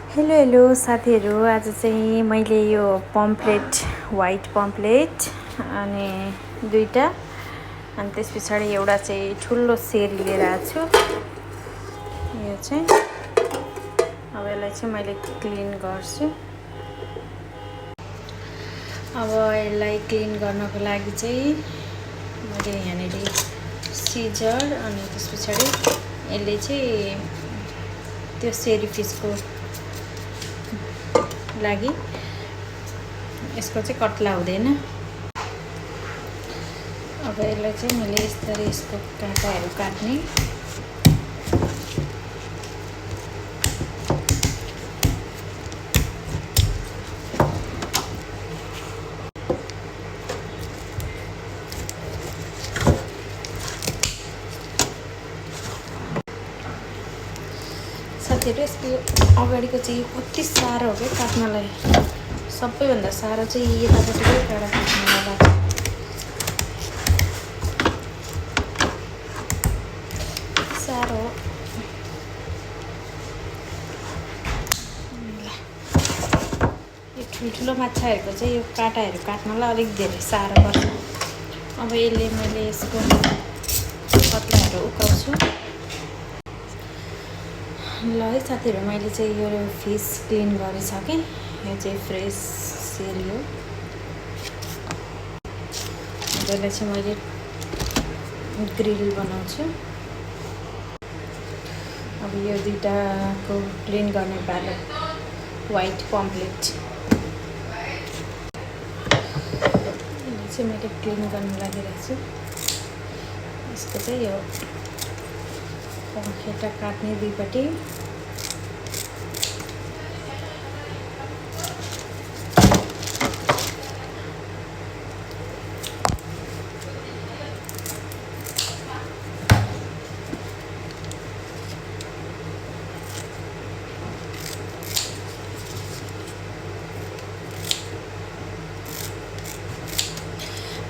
Hello hello साथीहरू, आज चाहिँ मैले यो पम्पलेट वाइट पम्पलेट अनि दुईटा अनि त्यस पछाडि एउटा चाहिँ ठुलो सेरी लिएर आएको छु। यो चाहिँ अब यसलाई चाहिँ मैले क्लिन गर्छु। अब यसलाई क्लिन गर्नको लागि चाहिँ मैले यहाँनिर सिजर अनि त्यस पछाडि यसले चाहिँ त्यो सेरी फिसको लागि यसको चाहिँ कट्ला हुँदैन। अब यसलाई चाहिँ मैले यसरी यसको काँटाहरू काट्ने। साथीहरू, यसको अगाडिको चाहिँ कति साह्रो हो क्या काट्नलाई। सबैभन्दा साह्रो चाहिँ यतापट्टिकै काँडा काट्नलाई लाग्छ। साह्रो हो। यो ठुल्ठुलो माछाहरूको चाहिँ यो काँटाहरू काट्नलाई अलिक धेरै साह्रो पर्छ। अब यसले मैले यसको कत्लाहरू उकाउँछु। ल है साथीहरू, मैले चाहिँ यो फिस क्लिन गरिसकेँ। यो चाहिँ फ्रेस सेरी हो। यसलाई चाहिँ मैले ग्रिल बनाउँछु। अब यो दुईटाको क्लिन गर्ने पालो वाइट पम्पलेट यसलाई चाहिँ मैले क्लिन गर्न लागिरहेको छु। यसको चाहिँ यो पखेटा काट्ने दुईपट्टि।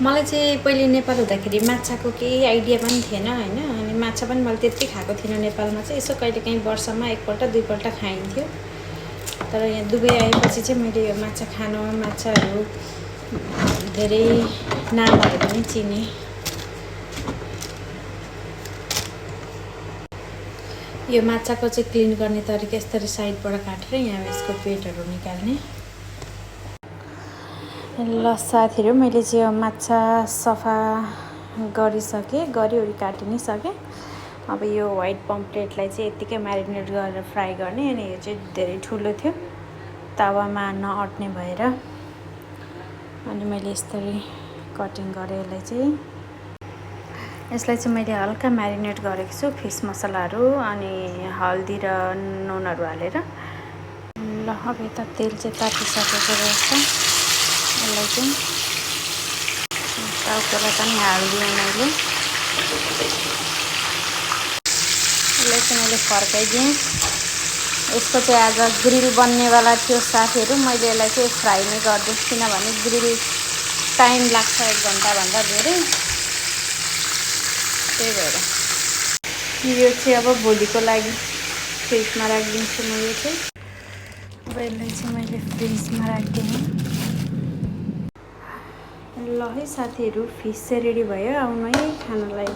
मलाई चाहिँ पहिले नेपाल हुँदाखेरि माछाको केही आइडिया पनि थिएन हैन। अनि माछा पनि मैले त्यति खाएको थिइनँ नेपालमा चाहिँ। यसो कहिलेकाहीँ वर्षमा एकपल्ट दुईपल्ट खाइन्थ्यो। तर यहाँ दुबई आएपछि चाहिँ मैले यो माछा खानु, माछाहरू धेरै नामहरू पनि चिने। यो माछाको चाहिँ क्लिन गर्ने तरिका यसरी साइडबाट काटेर यहाँ यसको पेटहरू निकाल्ने। ल साथीहरू, मैले चाहिँ यो माछा सफा गरिसकेँ, गरिवरी काटि नै सकेँ। अब यो वाइट पम्पलेटलाई चाहिँ यत्तिकै म्यारिनेट गरेर फ्राई गर्ने। अनि यो चाहिँ धेरै ठुलो थियो, तावामा नअट्ने भएर अनि मैले यसरी कटिङ गरेँ। यसलाई चाहिँ मैले हल्का म्यारिनेट गरेको छु फिस मसलाहरू अनि हल्दी र नुनहरू हालेर। ल अब यता तेल चाहिँ तातिसकेको रहेछ। यसलाई चाहिँ टाउकोलाई पनि हालिदिएँ मैले। यसलाई चाहिँ मैले फर्काइदिएँ। यसको चाहिँ आज ग्रिल बन्नेवाला थियो साथीहरू। मैले यसलाई चाहिँ फ्राई नै गर्दैछु, किनभने ग्रिल टाइम लाग्छ 1 घन्टाभन्दा धेरै। त्यही भएर यो चाहिँ अब भोलिको लागि फ्रिजमा राखिदिन्छु म। यो चाहिँ अब यसलाई चाहिँ मैले फ्रिजमा राखिदिएँ। ल है साथीहरू, फिस चाहिँ रेडी भयो। आउनु है खानलाई।